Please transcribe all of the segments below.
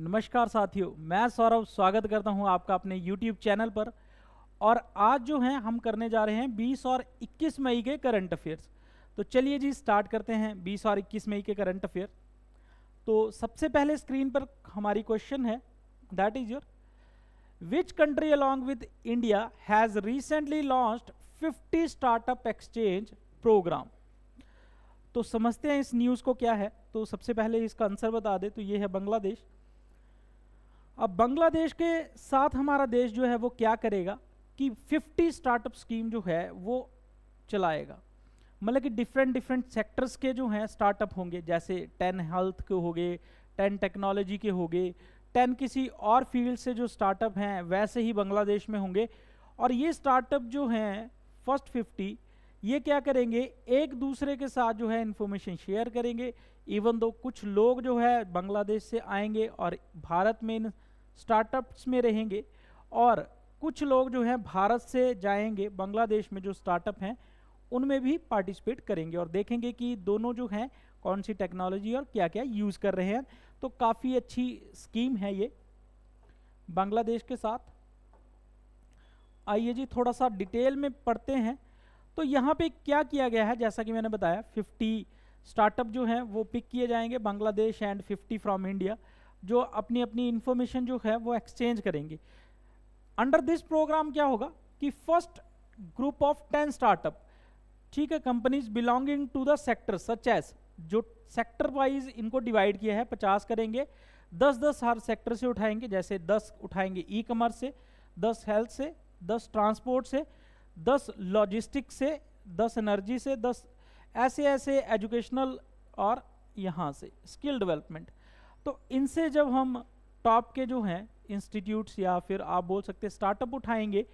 नमस्कार साथियों, मैं सौरभ स्वागत करता हूं आपका अपने YouTube चैनल पर। और आज जो है हम करने जा रहे हैं 20 और 21 मई के करंट अफेयर्स। तो चलिए जी स्टार्ट करते हैं 20 और 21 मई के करंट अफेयर। तो सबसे पहले स्क्रीन पर हमारी क्वेश्चन है, that is your which country along with India has recently launched 50 startup exchange programme. तो समझते हैं इस न्यूज़ को क्या है। तो सबसे पहले इसका आंसर बता दे, तो ये है बांग्लादेश। अब बांग्लादेश के साथ हमारा देश जो है वो क्या करेगा कि 50 स्टार्टअप स्कीम जो है वो चलाएगा। मतलब कि डिफरेंट सेक्टर्स के जो हैं स्टार्टअप होंगे, जैसे 10 हेल्थ के हो गए, 10 टेक्नोलॉजी के हो गए, 10 किसी और फील्ड से जो स्टार्टअप हैं वैसे ही बांग्लादेश में होंगे। और ये स्टार्टअप जो हैं फर्स्ट 50 ये क्या करेंगे, एक दूसरे के साथ जो है इंफॉर्मेशन शेयर करेंगे। इवन दो कुछ लोग जो है बांग्लादेश से आएंगे और भारत में इन स्टार्टअप्स में रहेंगे, और कुछ लोग जो है भारत से जाएंगे बांग्लादेश में जो स्टार्टअप हैं उनमें भी पार्टिसिपेट करेंगे और देखेंगे कि दोनों जो हैं कौन सी टेक्नोलॉजी और क्या क्या यूज़ कर रहे हैं। तो काफ़ी अच्छी स्कीम है ये बांग्लादेश के साथ। आइए जी थोड़ा सा डिटेल में पढ़ते हैं। तो यहाँ पे क्या किया गया है, जैसा कि मैंने बताया 50 स्टार्टअप जो हैं वो पिक किए जाएंगे बांग्लादेश एंड 50 फ्रॉम इंडिया, जो अपनी अपनी इंफॉर्मेशन जो है वो एक्सचेंज करेंगे। अंडर दिस प्रोग्राम क्या होगा कि फर्स्ट ग्रुप ऑफ 10 स्टार्टअप, ठीक है, companies belonging to the sector such as, जो सेक्टर वाइज इनको डिवाइड किया है 50 करेंगे, 10-10 हर सेक्टर से उठाएंगे। जैसे 10 उठाएंगे ई कॉमर्स से, 10 हेल्थ से, 10 ट्रांसपोर्ट से, 10 लॉजिस्टिक्स से, 10 एनर्जी से, 10 ऐसे ऐसे एजुकेशनल और यहाँ से स्किल डेवलपमेंट। तो इनसे जब हम टॉप के जो हैं इंस्टीट्यूट्स या फिर आप बोल सकते हैं स्टार्टअप उठाएंगे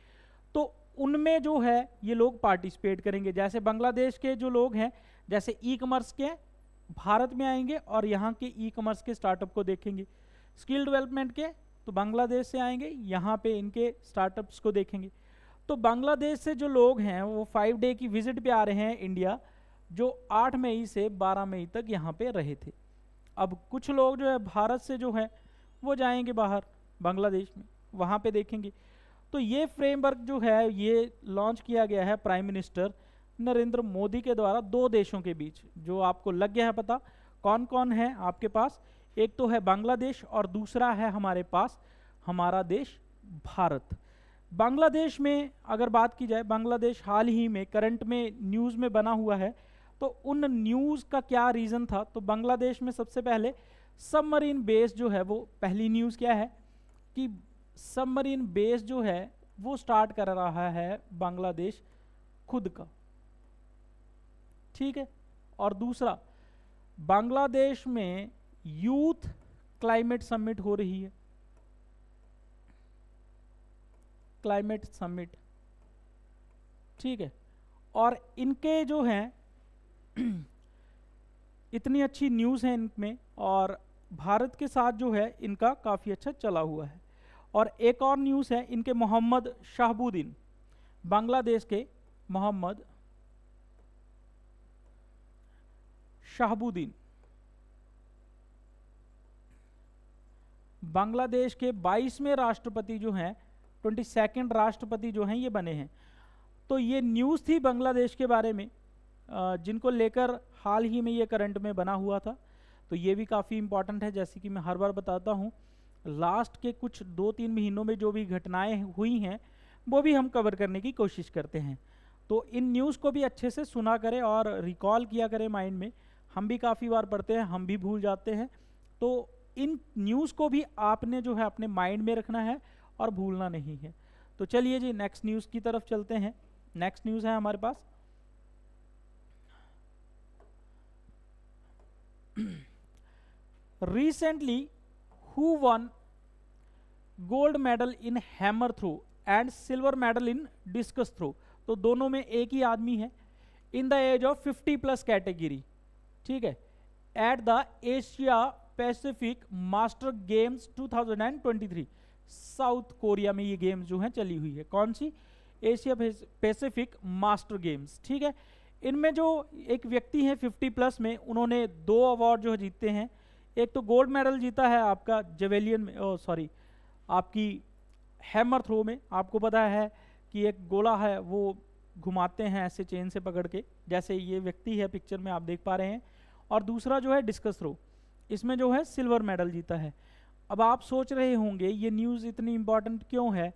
तो उनमें जो है ये लोग पार्टिसिपेट करेंगे। जैसे बांग्लादेश के जो लोग हैं, जैसे ई कॉमर्स के भारत में आएंगे और यहाँ के ई कॉमर्स के स्टार्टअप को देखेंगे। स्किल डेवलपमेंट के तो बांग्लादेश से आएंगे, यहाँ पे इनके स्टार्टअप्स को देखेंगे। तो बांग्लादेश से जो लोग हैं वो 5 डे की विजिट पे आ रहे हैं इंडिया, जो 8 मई से 12 मई तक यहाँ पे रहे थे। अब कुछ लोग जो है भारत से जो है वो जाएंगे बाहर बांग्लादेश में, वहाँ पे देखेंगे। तो ये फ्रेमवर्क जो है ये लॉन्च किया गया है प्राइम मिनिस्टर नरेंद्र मोदी के द्वारा दो देशों के बीच। जो आपको लग गया है पता कौन कौन है आपके पास, एक तो है बांग्लादेश और दूसरा है हमारे पास हमारा देश भारत। बांग्लादेश में अगर बात की जाए, बांग्लादेश हाल ही में करंट में न्यूज़ में बना हुआ है। तो उन न्यूज़ का क्या रीज़न था, तो बांग्लादेश में सबसे पहले सबमरीन बेस जो है वो, पहली न्यूज़ क्या है कि सबमरीन बेस जो है वो स्टार्ट कर रहा है बांग्लादेश खुद का, ठीक है। और दूसरा, बांग्लादेश में यूथ क्लाइमेट समिट हो रही है, क्लाइमेट समिट, ठीक है। और इनके जो हैं इतनी अच्छी न्यूज़ है इनमें, और भारत के साथ जो है इनका काफ़ी अच्छा चला हुआ है। और एक और न्यूज़ है इनके मोहम्मद शाहबुद्दीन, बांग्लादेश के मोहम्मद शाहबुद्दीन बांग्लादेश के 22वें राष्ट्रपति जो हैं, 22nd राष्ट्रपति जो हैं ये बने हैं। तो ये न्यूज़ थी बांग्लादेश के बारे में जिनको लेकर हाल ही में ये करंट में बना हुआ था। तो ये भी काफ़ी इम्पॉर्टेंट है, जैसे कि मैं हर बार बताता हूँ लास्ट के कुछ 2-3 महीनों में जो भी घटनाएं हुई हैं वो भी हम कवर करने की कोशिश करते हैं। तो इन न्यूज़ को भी अच्छे से सुना करें और रिकॉल किया करें माइंड में। हम भी काफ़ी बार पढ़ते हैं, हम भी भूल जाते हैं। तो इन न्यूज़ को भी आपने जो है अपने माइंड में रखना है और भूलना नहीं है। तो चलिए जी नेक्स्ट न्यूज़ की तरफ चलते हैं। नेक्स्ट न्यूज़ है हमारे पास recently who won gold medal in hammer throw and silver medal in discus throw। तो दोनों में एक ही आदमी है in the age of 50+ category, ठीक है, at the Asia Pacific master games 2023। South Korea में ये गेम्स जो हैं चली हुई है, कौन सी, एशिया पैसिफिक मास्टर गेम्स, ठीक है। इनमें जो एक व्यक्ति हैं 50+ में, उन्होंने 2 अवार्ड जो जीतते हैं। एक तो गोल्ड मेडल जीता है आपका जेवेलियन में, सॉरी आपकी हैमर थ्रो में। आपको पता है कि एक गोला है वो घुमाते हैं ऐसे चेन से पकड़ के, जैसे ये व्यक्ति है पिक्चर में आप देख पा रहे हैं। और दूसरा जो है डिस्कस थ्रो, इसमें जो है सिल्वर मेडल जीता है। अब आप सोच रहे होंगे ये न्यूज़ इतनी इम्पॉर्टेंट क्यों है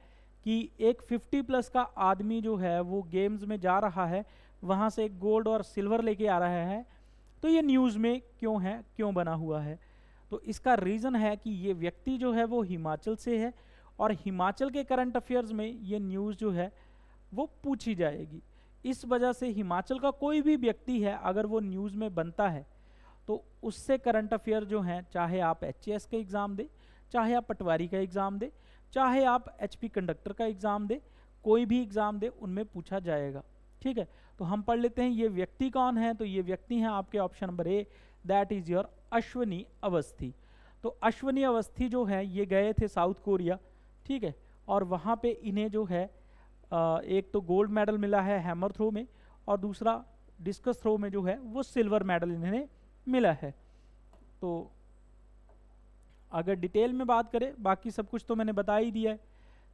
कि एक 50+ का आदमी जो है वो गेम्स में जा रहा है, वहाँ से गोल्ड और सिल्वर लेके आ रहा है, तो ये न्यूज़ में क्यों है, क्यों बना हुआ है। तो इसका रीज़न है कि ये व्यक्ति जो है वो हिमाचल से है और हिमाचल के करंट अफेयर्स में ये न्यूज़ जो है वो पूछी जाएगी। इस वजह से हिमाचल का कोई भी व्यक्ति है अगर वो न्यूज़ में बनता है तो उससे करंट अफेयर जो हैं, चाहे आप HAS का एग्ज़ाम दे, चाहे आप पटवारी का एग्ज़ाम दे, चाहे आप HP कंडक्टर का एग्ज़ाम दे, कोई भी एग्ज़ाम दे, उनमें पूछा जाएगा। ठीक है, तो हम पढ़ लेते हैं ये व्यक्ति कौन है। तो ये व्यक्ति हैं आपके option number A, that is your Ashwani Awasthi. तो अश्वनी अवस्थी जो है ये गए थे साउथ कोरिया, ठीक है, और वहाँ पे इन्हें जो है एक तो गोल्ड मेडल मिला है हैमर थ्रो में, और दूसरा डिस्कस थ्रो में जो है वो सिल्वर मेडल इन्हें मिला है। तो अगर डिटेल में बात करें, बाकी सब कुछ तो मैंने बता ही दिया है,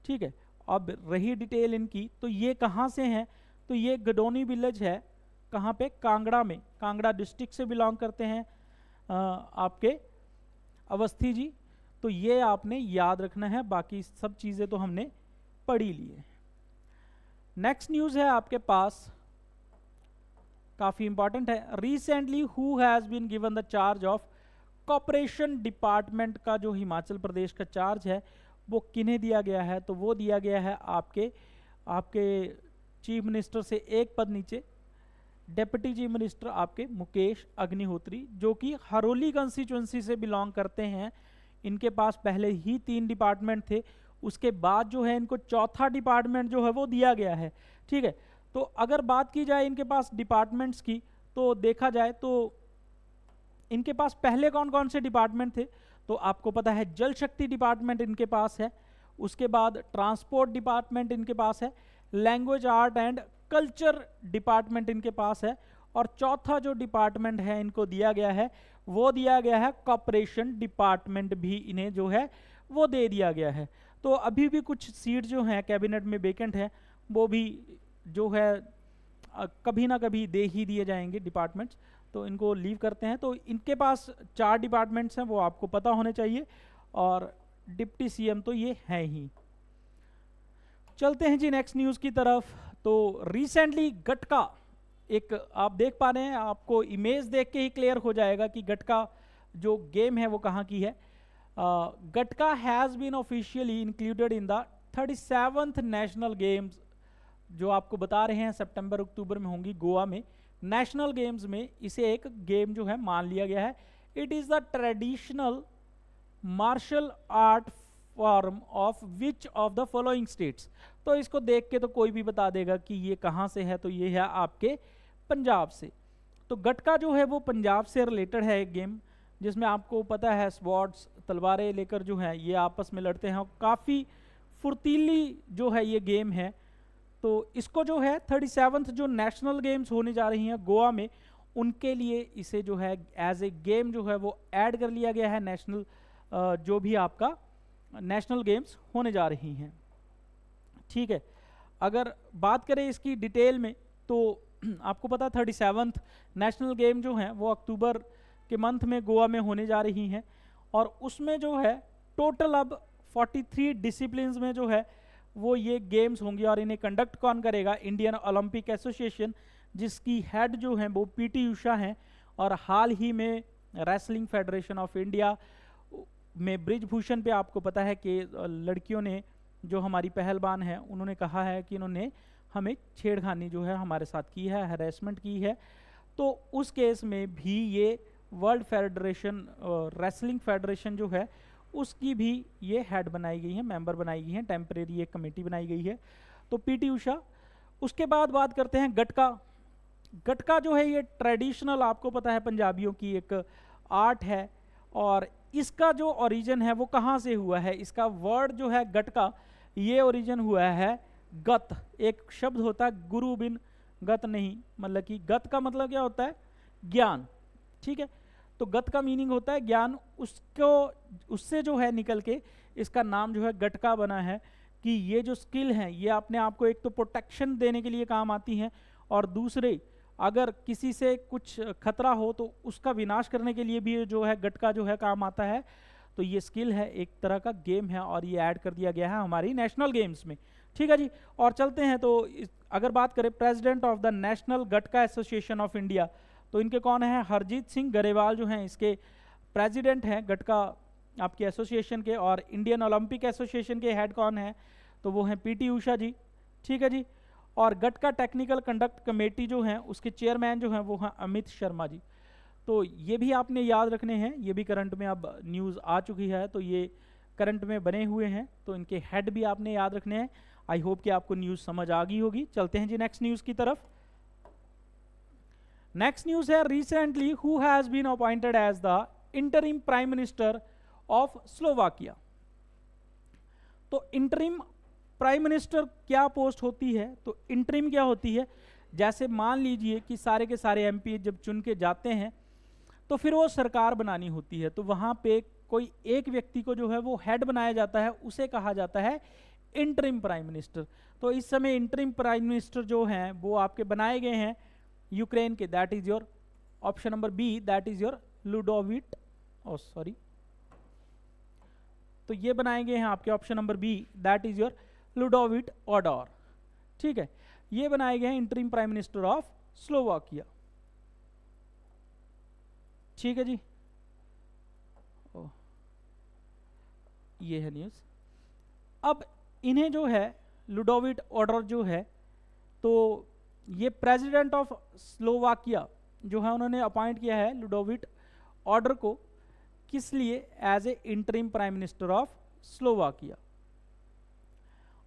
ठीक है। अब रही डिटेल इनकी, तो ये कहाँ से हैं, तो ये गडोनी विलेज है, कहाँ पे, कांगड़ा में, कांगड़ा डिस्ट्रिक्ट से बिलोंग करते हैं आपके अवस्थी जी। तो ये आपने याद रखना है, बाकी सब चीज़ें तो हमने पढ़ी ली है। नेक्स्ट न्यूज़ है आपके पास, काफ़ी इंपॉर्टेंट है। Recently who has been given the charge of corporation department का जो हिमाचल प्रदेश का चार्ज है वो किन्हें दिया गया है, तो वो दिया गया है आपके चीफ मिनिस्टर से एक पद नीचे, डेप्यूटी चीफ मिनिस्टर आपके मुकेश अग्निहोत्री, जो कि हरोली कंस्टिट्यूंसी से बिलोंग करते हैं। इनके पास पहले ही 3 डिपार्टमेंट थे, उसके बाद जो है इनको चौथा डिपार्टमेंट जो है वो दिया गया है, ठीक है। तो अगर बात की जाए इनके पास डिपार्टमेंट्स की, तो देखा जाए तो इनके पास पहले कौन कौन से डिपार्टमेंट थे, तो आपको पता है जल शक्ति डिपार्टमेंट इनके पास है, उसके बाद ट्रांसपोर्ट डिपार्टमेंट इनके पास है, language art and culture department इनके पास है, और चौथा जो डिपार्टमेंट है इनको दिया गया है वो दिया गया है कॉर्पोरेशन डिपार्टमेंट, भी इन्हें जो है वो दे दिया गया है। तो अभी भी कुछ सीट जो हैं कैबिनेट में वेकेंट है, वो भी जो है कभी ना कभी दे ही दिए जाएंगे डिपार्टमेंट्स, तो इनको लीव करते हैं। तो इनके पास 4 डिपार्टमेंट्स हैं, वो आपको पता होने चाहिए, और डिप्टी CM तो ये हैं ही। चलते हैं जी नेक्स्ट न्यूज़ की तरफ। तो रिसेंटली गटका, एक आप देख पा रहे हैं, आपको इमेज देख के ही क्लियर हो जाएगा कि गटका जो गेम है वो कहाँ की है। Gatka has been officially included in the 37th national games, जो आपको बता रहे हैं सितंबर अक्टूबर में होंगी गोवा में। नेशनल गेम्स में इसे एक गेम जो है मान लिया गया है। It is the traditional martial art form of which of the following states. तो इसको देख के तो कोई भी बता देगा कि ये कहाँ से है, तो ये है आपके पंजाब से। तो गटका जो है वो पंजाब से रिलेटेड है एक गेम, जिसमें आपको पता है स्वॉर्ड्स, तलवारें लेकर जो है ये आपस में लड़ते हैं, और काफ़ी फुर्तीली जो है ये गेम है। तो इसको जो है 37th जो नेशनल गेम्स होने जा रही हैं गोवा में, उनके लिए इसे जो है एज ए गेम जो है वो ऐड कर लिया गया है नेशनल, जो भी आपका नेशनल गेम्स होने जा रही हैं, ठीक है। अगर बात करें इसकी डिटेल में, तो आपको पता 37th नेशनल गेम जो हैं वो अक्टूबर के मंथ में गोवा में होने जा रही हैं, और उसमें जो है टोटल अब 43 डिसिप्लिन्स में जो है वो ये गेम्स होंगी। और इन्हें कंडक्ट कौन करेगा, इंडियन ओलंपिक एसोसिएशन, जिसकी हेड जो हैं वो PT उषा हैं, और हाल ही में रेसलिंग फेडरेशन ऑफ इंडिया में ब्रिजभूषण पे आपको पता है कि लड़कियों ने, जो हमारी पहलवान है, उन्होंने कहा है कि इन्होंने हमें छेड़खानी जो है हमारे साथ की है, हैरेसमेंट की है। तो उस केस में भी ये वर्ल्ड फेडरेशन, रेसलिंग फेडरेशन जो है उसकी भी ये हेड बनाई गई है, मेंबर बनाई गई हैं, टेम्परेरी एक कमेटी बनाई गई है, तो PT उषा। उसके बाद बात करते हैं गटका। गटका जो है ये ट्रेडिशनल, आपको पता है पंजाबियों की एक आर्ट है, और इसका जो ओरिजिन है वो कहाँ से हुआ है, इसका वर्ड जो है गटका, ये ओरिजिन हुआ है गत, एक शब्द होता है गुरु बिन गत नहीं, मतलब कि गत का मतलब क्या होता है, ज्ञान, ठीक है। तो गत का मीनिंग होता है ज्ञान, उसको उससे जो है निकल के इसका नाम जो है गटका बना है कि ये जो स्किल है ये अपने आप को एक तो प्रोटेक्शन देने के लिए काम आती हैं, और दूसरे अगर किसी से कुछ खतरा हो तो उसका विनाश करने के लिए भी जो है गटका जो है काम आता है। तो ये स्किल है, एक तरह का गेम है, और ये ऐड कर दिया गया है हमारी नेशनल गेम्स में। ठीक है जी, और चलते हैं। तो अगर बात करें president of the national gatka association of India, तो इनके कौन है? हरजीत सिंह गरेवाल जो हैं इसके प्रेसिडेंट हैं गटका आपके एसोसिएशन के। और इंडियन ओलंपिक एसोसिएशन के हेड कौन है? तो वो हैं पीटी उषा जी। ठीक है जी, और गटका टेक्निकल कंडक्ट कमेटी जो हैं उसके चेयरमैन जो हैं वो हैं अमित शर्मा जी। तो ये भी आपने याद रखने हैं, ये भी करंट में अब न्यूज़ आ चुकी है, तो ये करंट में बने हुए हैं, तो इनके हेड भी आपने याद रखने हैं। आई होप कि आपको न्यूज़ समझ आ गई होगी। चलते हैं जी नेक्स्ट न्यूज़ की तरफ। नेक्स्ट न्यूज़ है recently who has been appointed as the interim prime minister of Slovakia. तो इंटरिम प्राइम मिनिस्टर क्या पोस्ट होती है? तो इंटरिम क्या होती है? जैसे मान लीजिए कि सारे के सारे एमपी जब चुन के जाते हैं तो फिर वो सरकार बनानी होती है, तो वहाँ पे कोई एक व्यक्ति को जो है वो हेड बनाया जाता है, उसे कहा जाता है इंटरिम प्राइम मिनिस्टर। तो इस समय इंटरिम प्राइम मिनिस्टर जो हैं वो आपके बनाए गए हैं यूक्रेन के, that is your option number B, that is your Ludovit, sorry, तो ये बनाए गए हैं आपके option number B, that is your Ludovit Odor. ठीक है, ये बनाए गए हैं interim prime minister of Slovakia. ठीक है जी, ये है न्यूज़। अब इन्हें जो है लुडोविट ओडोर जो है, तो ये प्रेसिडेंट ऑफ स्लोवाकिया जो है उन्होंने अपॉइंट किया है लुडोविट ओडोर को, किस लिए? As a interim prime minister of Slovakia.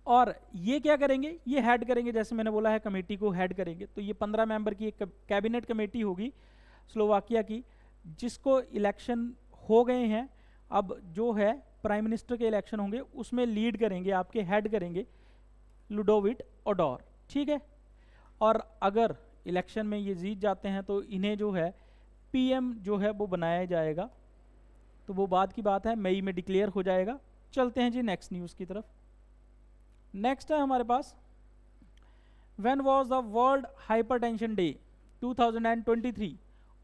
और ये क्या करेंगे? ये हेड करेंगे, जैसे मैंने बोला है कमेटी को हेड करेंगे। तो ये 15 मेंबर की एक कैबिनेट कमेटी होगी स्लोवाकिया की, जिसको इलेक्शन हो गए हैं, अब जो है प्राइम मिनिस्टर के इलेक्शन होंगे उसमें लीड करेंगे, आपके हेड करेंगे लुडोविट ओडोर। ठीक है, और अगर इलेक्शन में ये जीत जाते हैं तो इन्हें जो है पीएम जो है वो बनाया जाएगा, तो वो बाद की बात है, मई में डिक्लेयर हो जाएगा। चलते हैं जी नेक्स्ट न्यूज़ की तरफ। नेक्स्ट है हमारे पास, when was the world hypertension day 2023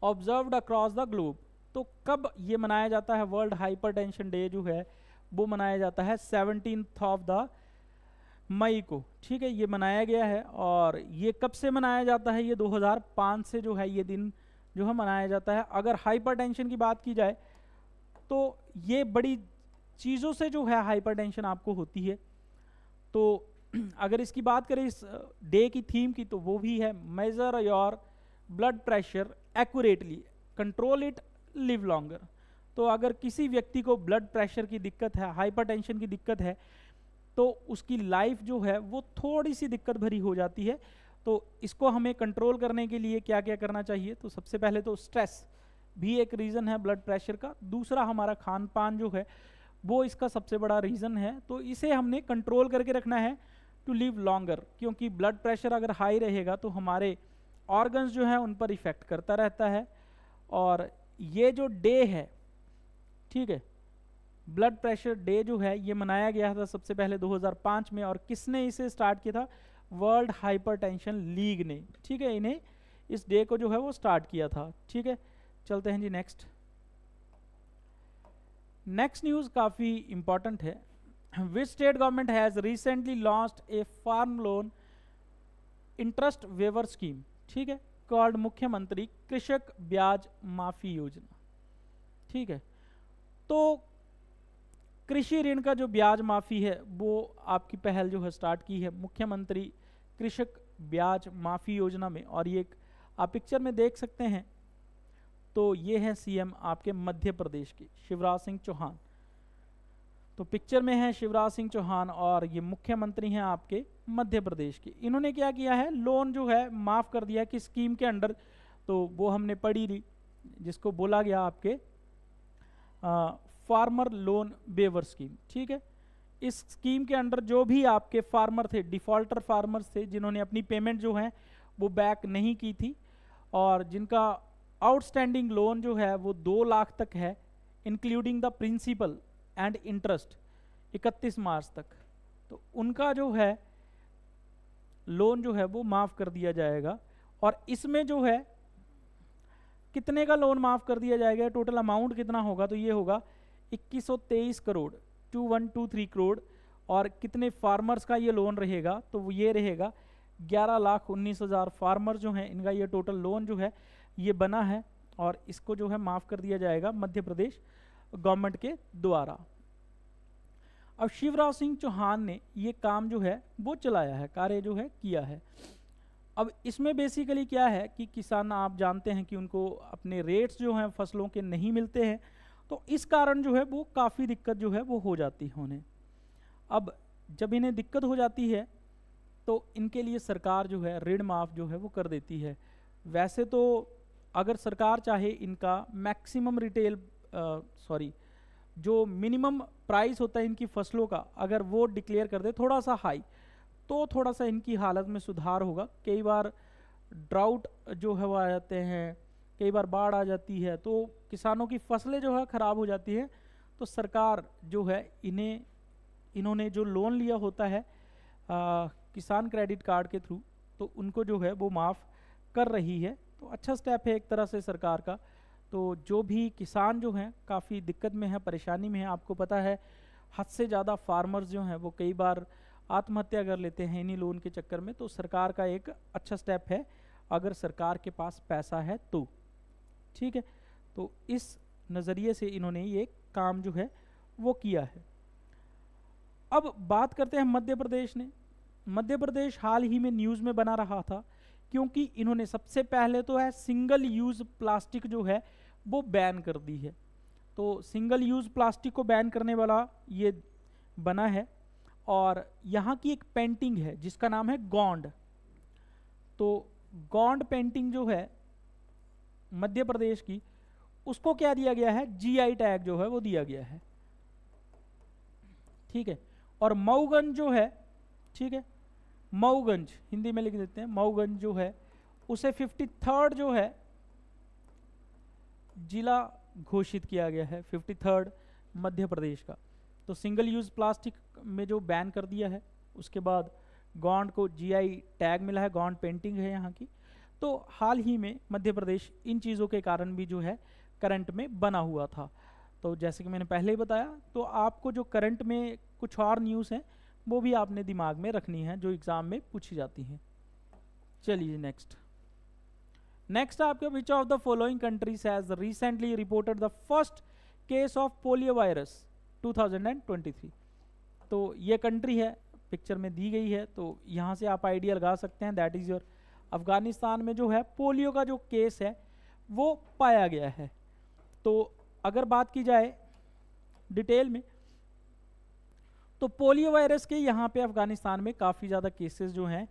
observed across the globe. तो कब ये मनाया जाता है? वर्ल्ड हाइपरटेंशन डे जो है वो मनाया जाता है 17th ऑफ द मई को। ठीक है, ये मनाया गया है, और ये कब से मनाया जाता है? ये 2005 से जो है ये दिन जो है मनाया जाता है। अगर हाइपरटेंशन की बात की जाए तो ये बड़ी चीज़ों से जो है हाइपरटेंशन आपको होती है। तो अगर इसकी बात करें इस डे की थीम की, तो वो भी है major your blood pressure accurately, control it, live longer. तो अगर किसी व्यक्ति को ब्लड प्रेशर की दिक्कत है, हाइपरटेंशन की दिक्कत है, तो उसकी लाइफ जो है वो थोड़ी सी दिक्कत भरी हो जाती है। तो इसको हमें कंट्रोल करने के लिए क्या क्या करना चाहिए? तो सबसे पहले तो स्ट्रेस भी एक रीज़न है ब्लड प्रेशर का। दूसरा हमारा खान पान जो है वो इसका सबसे बड़ा रीज़न है, तो इसे हमने कंट्रोल करके रखना है टू लिव लॉन्गर, क्योंकि ब्लड प्रेशर अगर हाई रहेगा तो हमारे ऑर्गन्स जो हैं उन पर इफ़ेक्ट करता रहता है। और ये जो डे है, ठीक है, ब्लड प्रेशर डे जो है ये मनाया गया था सबसे पहले 2005 में, और किसने इसे स्टार्ट किया था? वर्ल्ड हाइपरटेंशन लीग ने। ठीक है, इन्हें इस डे को जो है वो स्टार्ट किया था। ठीक है, चलते हैं जी नेक्स्ट। नेक्स्ट न्यूज़ काफ़ी इंपॉर्टेंट है। Which state government has recently launched a farm loan interest waiver scheme, ठीक है, कॉल्ड मुख्यमंत्री कृषक ब्याज माफी योजना। ठीक है, तो कृषि ऋण का जो ब्याज माफ़ी है वो आपकी पहल जो है स्टार्ट की है मुख्यमंत्री कृषक ब्याज माफ़ी योजना में। और ये आप पिक्चर में देख सकते हैं, तो ये है सीएम आपके मध्य प्रदेश के शिवराज सिंह चौहान। तो पिक्चर में है शिवराज सिंह चौहान और ये मुख्यमंत्री हैं आपके मध्य प्रदेश के। इन्होंने क्या किया है, लोन जो है माफ़ कर दिया कि स्कीम के अंडर, तो वो हमने पढ़ी ली जिसको बोला गया आपके फार्मर लोन वेवर स्कीम। ठीक है, इस स्कीम के अंडर जो भी आपके फार्मर थे, डिफ़ॉल्टर फार्मर्स थे, जिन्होंने अपनी पेमेंट जो है वो बैक नहीं की थी और जिनका आउटस्टैंडिंग लोन जो है वो 2 लाख तक है, including the principal and interest 31 March तक। तो उनका जो है लोन जो है वो माफ़ कर दिया जाएगा। और इसमें जो है कितने का लोन माफ़ कर दिया जाएगा, टोटल अमाउंट कितना होगा, तो ये होगा 2123 करोड़ 2123 करोड़। और कितने फार्मर्स का ये लोन रहेगा, तो वो ये रहेगा 11,19,000 फार्मर जो हैं, इनका ये टोटल लोन जो है ये बना है। और इसको जो है माफ़ कर दिया जाएगा मध्य प्रदेश गवर्नमेंट के द्वारा। अब शिवराज सिंह चौहान ने ये काम जो है वो चलाया है, कार्य जो है किया है। अब इसमें बेसिकली क्या है कि किसान, आप जानते हैं कि उनको अपने रेट्स जो हैं फसलों के नहीं मिलते हैं, तो इस कारण जो है वो काफ़ी दिक्कत जो है वो हो जाती है उन्हें। अब जब इन्हें दिक्कत हो जाती है तो इनके लिए सरकार जो है ऋण माफ़ जो है वो कर देती है। वैसे तो अगर सरकार चाहे इनका मैक्सिमम रिटेल जो मिनिमम प्राइस होता है इनकी फसलों का, अगर वो डिक्लेयर कर दे थोड़ा सा हाई, तो थोड़ा सा इनकी हालत में सुधार होगा। कई बार ड्राउट जो है वो आ जाते हैं, कई बार बाढ़ आ जाती है, तो किसानों की फसलें जो है ख़राब हो जाती है। तो सरकार जो है इन्होंने जो लोन लिया होता है किसान क्रेडिट कार्ड के थ्रू, तो उनको जो है वो माफ़ कर रही है। तो अच्छा स्टेप है एक तरह से सरकार का। तो जो भी किसान जो हैं काफ़ी दिक्कत में है, परेशानी में है, आपको पता है हद से ज़्यादा फार्मर्स जो हैं वो कई बार आत्महत्या कर लेते हैं इन्हीं लोन के चक्कर में। तो सरकार का एक अच्छा स्टेप है अगर सरकार के पास पैसा है तो, ठीक है। तो इस नज़रिए से इन्होंने ये काम जो है वो किया है। अब बात करते हैं मध्य प्रदेश ने। मध्य प्रदेश हाल ही में न्यूज़ में बना रहा था क्योंकि इन्होंने सबसे पहले तो है सिंगल यूज़ प्लास्टिक जो है वो बैन कर दी है। तो सिंगल यूज़ प्लास्टिक को बैन करने वाला ये बना है। और यहाँ की एक पेंटिंग है जिसका नाम है गोंड। तो गोंड पेंटिंग जो है मध्य प्रदेश की, उसको क्या दिया गया है, जीआई टैग जो है वो दिया गया है, ठीक है। और मऊगंज जो है, ठीक है, मऊगंज हिंदी में लिख देते हैं, मऊगंज जो है उसे 53rd जो है जिला घोषित किया गया है, 53rd मध्य प्रदेश का। तो सिंगल यूज़ प्लास्टिक में जो बैन कर दिया है, उसके बाद गोंड को जीआई टैग मिला है, गोंड पेंटिंग है यहाँ की। तो हाल ही में मध्य प्रदेश इन चीज़ों के कारण भी जो है करंट में बना हुआ था। तो जैसे कि मैंने पहले ही बताया, तो आपको जो करंट में कुछ और न्यूज़ हैं वो भी आपने दिमाग में रखनी है जो एग्ज़ाम में पूछी जाती हैं। चलिए नेक्स्ट आपके विच of the following countries has recently reported the first case of polio virus 2023। तो ये कंट्री है, पिक्चर में दी गई है, तो यहाँ से आप आइडिया लगा सकते हैं, दैट इज़ योर अफगानिस्तान में जो है पोलियो का जो केस है वो पाया गया है। तो अगर बात की जाए डिटेल में, तो पोलियो वायरस के यहाँ पे अफगानिस्तान में काफ़ी ज़्यादा केसेस जो हैं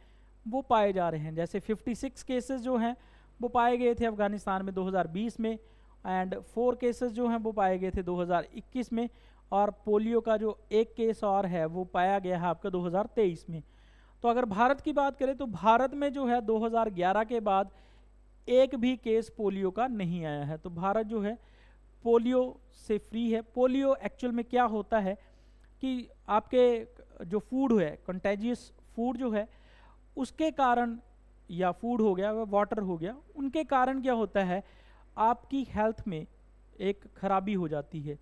वो पाए जा रहे हैं। जैसे 56 केसेस जो हैं वो पाए गए थे अफगानिस्तान में 2020 में, एंड 4 केसेस जो हैं वो पाए गए थे 2021 में, और पोलियो का जो एक केस और है वो पाया गया है आपका 2023 में। तो अगर भारत की बात करें तो भारत में जो है 2011 के बाद एक भी केस पोलियो का नहीं आया है। तो भारत जो है पोलियो से फ्री है। पोलियो एक्चुअल में क्या होता है कि आपके जो फूड है, कंटेजियस फूड जो है उसके कारण, या फूड हो गया, वाटर हो गया, उनके कारण क्या होता है आपकी हेल्थ में एक खराबी हो जाती है।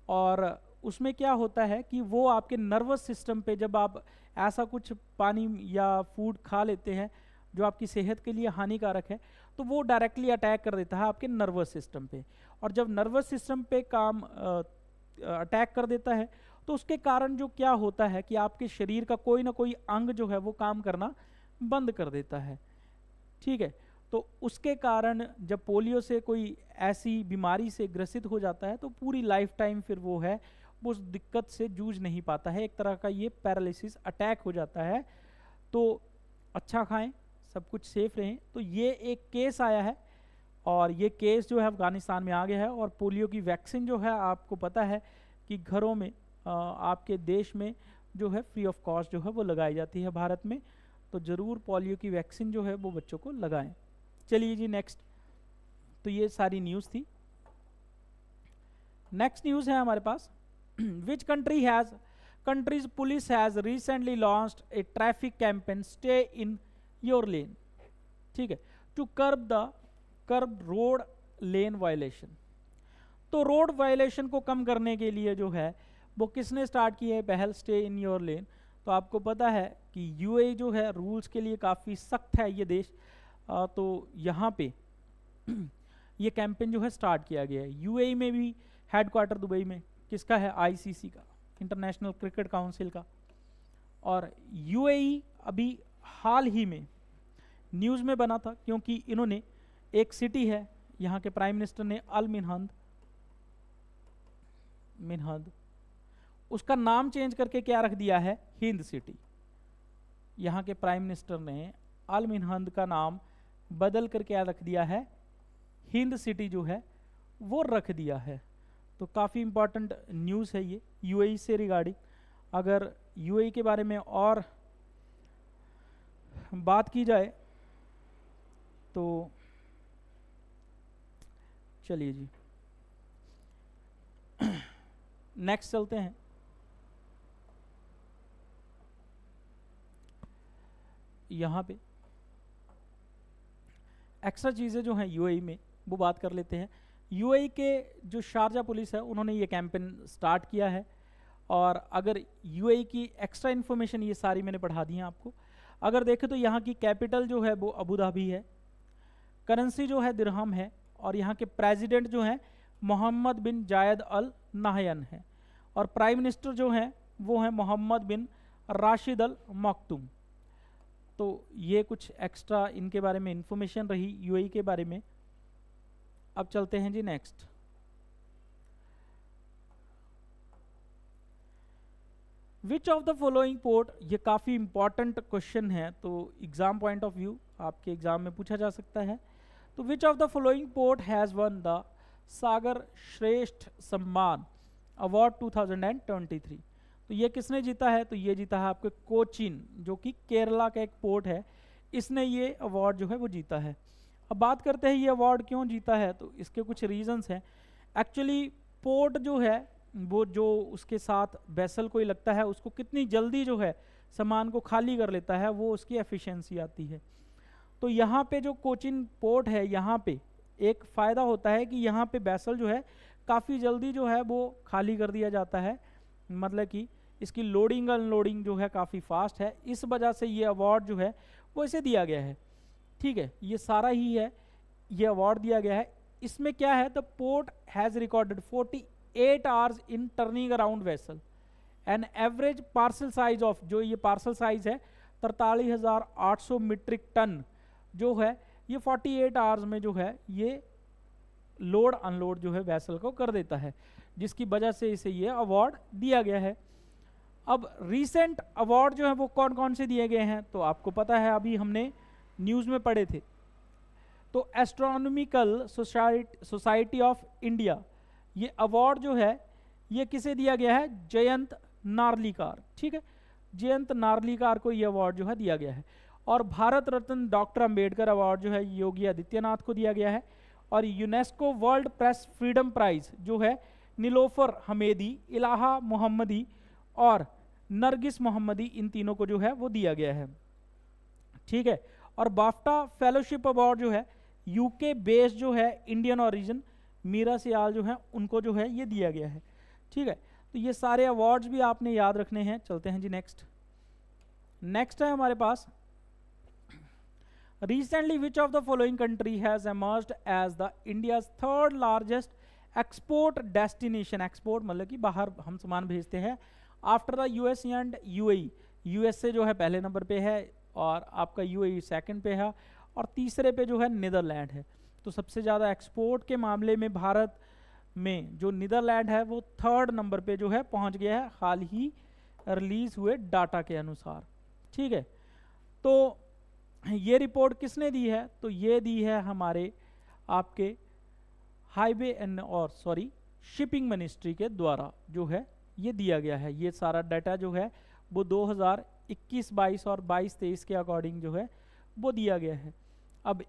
और उसमें क्या होता है कि वो आपके नर्वस सिस्टम पे, जब आप ऐसा कुछ पानी या फूड खा लेते हैं जो आपकी सेहत के लिए हानिकारक है, तो वो डायरेक्टली अटैक कर देता है आपके नर्वस सिस्टम पे। और जब नर्वस सिस्टम पे काम अटैक कर देता है तो उसके कारण जो क्या होता है कि आपके शरीर का कोई ना कोई अंग जो है वो काम करना बंद कर देता है, ठीक है। तो उसके कारण जब पोलियो से कोई ऐसी बीमारी से ग्रसित हो जाता है तो पूरी लाइफ टाइम फिर वो है वो उस दिक्कत से जूझ नहीं पाता है, एक तरह का ये पैरालिसिस अटैक हो जाता है। तो अच्छा खाएं, सब कुछ सेफ रहें। तो ये एक केस आया है और ये केस जो है अफगानिस्तान में आ गया है। और पोलियो की वैक्सीन जो है आपको पता है कि घरों में आपके देश में जो है फ्री ऑफ कॉस्ट जो है वो लगाई जाती है भारत में। तो ज़रूर पोलियो की वैक्सीन जो है वो बच्चों को लगाएं। चलिए जी नेक्स्ट, तो ये सारी न्यूज़ थी। नेक्स्ट न्यूज़ है हमारे पास, which countries police has recently launched a traffic campaign stay in your lane, ठीक है, to curb road lane violation. तो रोड वायलेशन को कम करने के लिए जो है वो किसने स्टार्ट की है पहल, स्टे इन योर लेन। तो आपको पता है कि यूएई जो है रूल्स के लिए काफ़ी सख्त है ये देश, तो यहाँ पे ये कैंपेन जो है स्टार्ट किया गया है। यूएई में भी हेडक्वार्टर दुबई में किसका है, आईसीसी का, इंटरनेशनल क्रिकेट काउंसिल का। और यूएई अभी हाल ही में न्यूज़ में बना था क्योंकि इन्होंने एक सिटी है, यहाँ के प्राइम मिनिस्टर ने अल मिनहद उसका नाम चेंज करके क्या रख दिया है, हिंद सिटी। यहाँ के प्राइम मिनिस्टर ने अल मिनहद का नाम बदल कर क्या रख दिया है, हिंद सिटी जो है वो रख दिया है। तो काफ़ी इम्पॉर्टेंट न्यूज़ है ये यूएई से रिगार्डिंग। अगर यूएई के बारे में और बात की जाए तो चलिए जी नेक्स्ट चलते हैं। यहाँ पे एक्स्ट्रा चीज़ें जो हैं यूएई में वो बात कर लेते हैं। यूएई के जो शारजा पुलिस है उन्होंने ये कैंपेन स्टार्ट किया है। और अगर यूएई की एक्स्ट्रा इन्फॉर्मेशन ये सारी मैंने पढ़ा दी है आपको। अगर देखें तो यहाँ की कैपिटल जो है वो अबू धाबी है, करेंसी जो है दिरहम है, और यहाँ के प्रेसिडेंट जो हैं मोहम्मद बिन जायद अल नाहयान है, और प्राइम मिनिस्टर जो हैं वो हैं मोहम्मद बिन राशिद अल मखदूम। तो ये कुछ एक्स्ट्रा इनके बारे में इंफॉर्मेशन रही यूएई के बारे में। अब चलते हैं जी next. Which of the following port, ये काफ़ी इंपॉर्टेंट क्वेश्चन है, तो एग्जाम पॉइंट ऑफ व्यू आपके एग्जाम में पूछा जा सकता है। तो which of the following port has won the Sagar Shreshtha Samman award 2023। तो ये किसने जीता है, तो ये जीता है आपके कोचीन, जो कि केरला का एक पोर्ट है, इसने ये अवार्ड जो है वो जीता है। अब बात करते हैं ये अवार्ड क्यों जीता है, तो इसके कुछ रीजंस हैं। एक्चुअली पोर्ट जो है वो जो उसके साथ वेसल कोई लगता है उसको कितनी जल्दी जो है सामान को खाली कर लेता है, वो उसकी एफिशिएंसी आती है। तो यहाँ पे जो कोचीन पोर्ट है, यहाँ पे एक फ़ायदा होता है कि यहाँ पे वेसल जो है काफ़ी जल्दी जो है वो खाली कर दिया जाता है, मतलब कि इसकी लोडिंग अनलोडिंग जो है काफ़ी फास्ट है। इस वजह से ये अवार्ड जो है वो इसे दिया गया है, ठीक है। ये सारा ही है, ये अवार्ड दिया गया है। इसमें क्या है, the port has recorded 48 hours in turning around vessel an average parcel size of, जो ये पार्सल साइज है 43,800 मीट्रिक टन जो है, ये 48 आवर्स में जो है ये लोड अनलोड जो है वेसल को कर देता है, जिसकी वजह से इसे ये अवार्ड दिया गया है। अब रीसेंट अवार्ड जो है वो कौन कौन से दिए गए हैं, तो आपको पता है अभी हमने न्यूज़ में पढ़े थे। तो एस्ट्रोनॉमिकल सोसाइटी ऑफ इंडिया, ये अवार्ड जो है ये किसे दिया गया है, जयंत नार्लिकार, ठीक है, जयंत नार्लिकार को ये अवार्ड जो है दिया गया है। और भारत रत्न डॉक्टर अंबेडकर अवार्ड जो है योगी आदित्यनाथ को दिया गया है। और UNESCO world press freedom prize जो है नीलोफर हमेदी, इलाहा मोहम्मदी और नरगिस मोहम्मदी, इन तीनों को जो है वो दिया गया है, ठीक है। और बाफ्टा फेलोशिप अवार्ड जो है यूके बेस्ड जो है इंडियन ओरिजिन मीरा सियाल जो है उनको जो है ये दिया गया है, ठीक है। तो ये सारे अवार्ड्स भी आपने याद रखने हैं। चलते हैं जी नेक्स्ट है हमारे पास, recently which of the following country has emerged as the India's third largest export destination, export मतलब कि बाहर हम सामान भेजते हैं, after the US and UAE. USA जो है पहले नंबर पे है और आपका यूएई सेकंड पे है और तीसरे पे जो है नीदरलैंड है। तो सबसे ज़्यादा एक्सपोर्ट के मामले में भारत में जो नीदरलैंड है वो थर्ड नंबर पे जो है पहुंच गया है, हाल ही रिलीज हुए डाटा के अनुसार, ठीक है। तो ये रिपोर्ट किसने दी है, तो ये दी है हमारे आपके हाईवे एंड शिपिंग मिनिस्ट्री के द्वारा जो है ये दिया गया है। ये सारा डाटा जो है वो 2021-22 और 22-23 के अकॉर्डिंग जो है वो दिया गया है। अब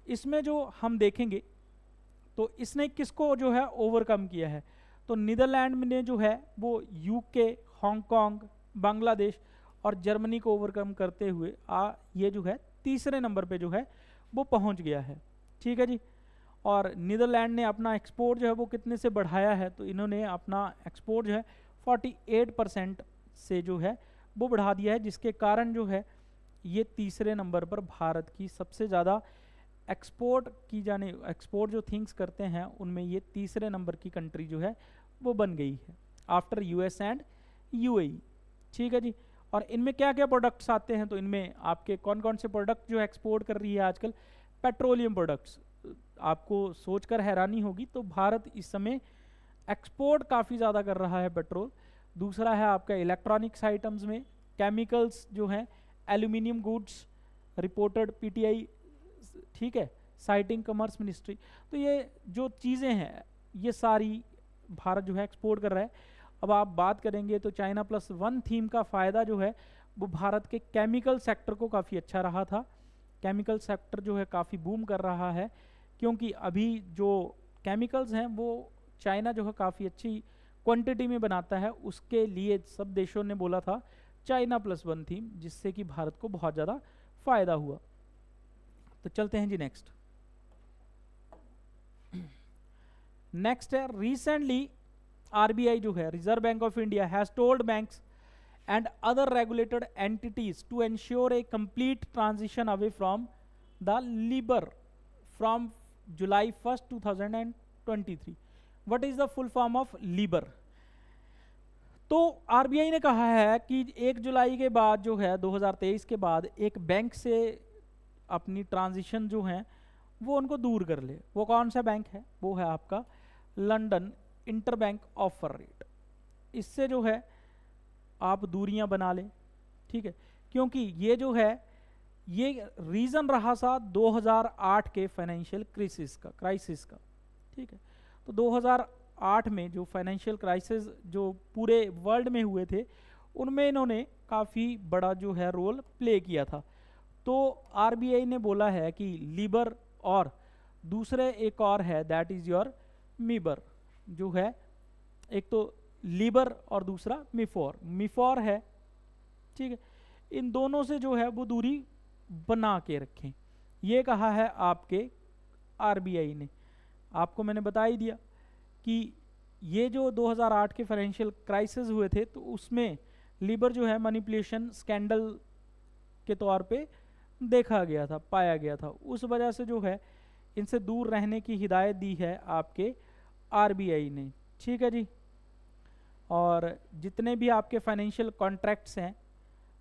इसमें जो हम देखेंगे तो इसने किसको जो है ओवरकम किया है, तो नीदरलैंड ने जो है वो यूके, हांगकांग, बांग्लादेश और जर्मनी को ओवरकम करते हुए ये जो है तीसरे नंबर पे जो है वो पहुंच गया है। ठीक है जी। और नीदरलैंड ने अपना एक्सपोर्ट जो है वो कितने से बढ़ाया है, तो इन्होंने अपना एक्सपोर्ट जो है 48% से जो है वो बढ़ा दिया है, जिसके कारण जो है ये तीसरे नंबर पर भारत की सबसे ज़्यादा एक्सपोर्ट जो थिंग्स करते हैं उनमें ये तीसरे नंबर की कंट्री जो है वो बन गई है आफ्टर यूएस एंड यूएई। ठीक है जी। और इनमें क्या क्या प्रोडक्ट्स आते हैं, तो इनमें आपके कौन कौन से प्रोडक्ट जो एक्सपोर्ट कर रही है आजकल, पेट्रोलियम प्रोडक्ट्स। आपको सोचकर हैरानी होगी, तो भारत इस समय एक्सपोर्ट काफ़ी ज़्यादा कर रहा है पेट्रोल। दूसरा है आपका इलेक्ट्रॉनिक्स आइटम्स में, केमिकल्स जो हैं, एल्यूमिनियम गुड्स, रिपोर्टेड पीटीआई, ठीक है, साइटिंग कमर्स मिनिस्ट्री। तो ये जो चीज़ें हैं ये सारी भारत जो है एक्सपोर्ट कर रहा है। अब आप बात करेंगे तो चाइना प्लस वन थीम का फ़ायदा जो है वो भारत के केमिकल सेक्टर को काफ़ी अच्छा रहा था। केमिकल सेक्टर जो है काफ़ी बूम कर रहा है, क्योंकि अभी जो केमिकल्स हैं वो चाइना जो है काफ़ी अच्छी क्वांटिटी में बनाता है। उसके लिए सब देशों ने बोला था चाइना प्लस वन थीम, जिससे कि भारत को बहुत ज़्यादा फ़ायदा हुआ। तो चलते हैं जी नेक्स्ट है रिसेंटली आरबीआई जो है, reserve bank of India, has told banks and other regulated entities to ensure a complete transition away from the LIBOR from July 1st 2023. What is the full form of LIBOR? तो RBI ने कहा है कि 1 जुलाई के बाद जो है 2023 के बाद एक बैंक से अपनी ट्रांजिशन जो है वो उनको दूर कर ले। वो कौन सा बैंक है? वो है आपका लंदन इंटरबैंक ऑफर रेट। इससे जो है आप दूरियां बना लें, ठीक है, क्योंकि ये जो है ये रीज़न रहा था 2008 के फाइनेंशियल क्राइसिस का, ठीक है। तो 2008 में जो फाइनेंशियल क्राइसिस जो पूरे वर्ल्ड में हुए थे उनमें इन्होंने काफ़ी बड़ा जो है रोल प्ले किया था। तो आरबीआई ने बोला है कि लिबर और दूसरे एक और है दैट इज़ योर मीबर, जो है एक तो लिबर और दूसरा मिफोर है, ठीक है। इन दोनों से जो है वो दूरी बना के रखें, ये कहा है आपके आरबीआई ने। आपको मैंने बता ही दिया कि ये जो 2008 के फाइनेंशियल क्राइसिस हुए थे तो उसमें लिबर जो है मैनिपुलेशन स्कैंडल के तौर पे देखा गया था, पाया गया था। उस वजह से जो है इनसे दूर रहने की हिदायत दी है आपके आरबीआई ने, ठीक है जी। और जितने भी आपके फाइनेंशियल कॉन्ट्रैक्ट्स हैं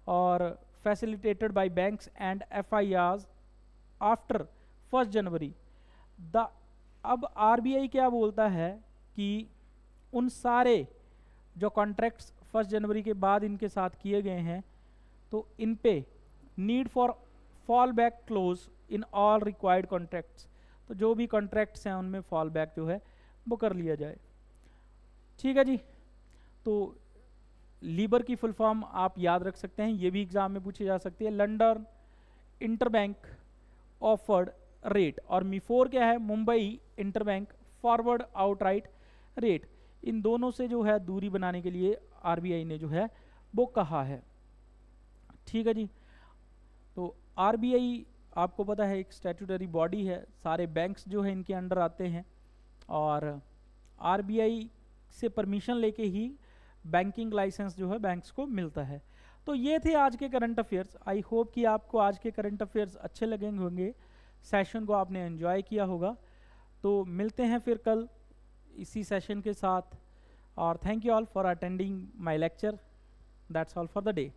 और facilitated bye banks and FIRs after 1 जनवरी अब आरबीआई क्या बोलता है कि उन सारे जो कॉन्ट्रैक्ट्स 1 जनवरी के बाद इनके साथ किए गए हैं तो इन पे need for fall back close in all required contracts, तो जो भी कॉन्ट्रैक्ट्स हैं उनमें फॉल बैक जो है वो कर लिया जाए, ठीक है जी। तो लीबर की फुल फॉर्म आप याद रख सकते हैं, ये भी एग्जाम में पूछी जा सकती है, लंदन इंटरबैंक ऑफर्ड रेट। और मिफोर क्या है? Mumbai interbank forward outright rate. इन दोनों से जो है दूरी बनाने के लिए आरबीआई ने जो है वो कहा है, ठीक है जी। तो आरबीआई आपको पता है एक स्टैट्यूटरी बॉडी है, सारे बैंक्स जो है इनके अंडर आते हैं और आरबीआई से परमिशन लेके ही बैंकिंग लाइसेंस जो है बैंक्स को मिलता है। तो ये थे आज के करंट अफेयर्स। आई होप कि आपको आज के करंट अफेयर्स अच्छे लगे होंगे, सेशन को आपने एंजॉय किया होगा। तो मिलते हैं फिर कल इसी सेशन के साथ, और thank you all for attending my lecture. That's all for the day.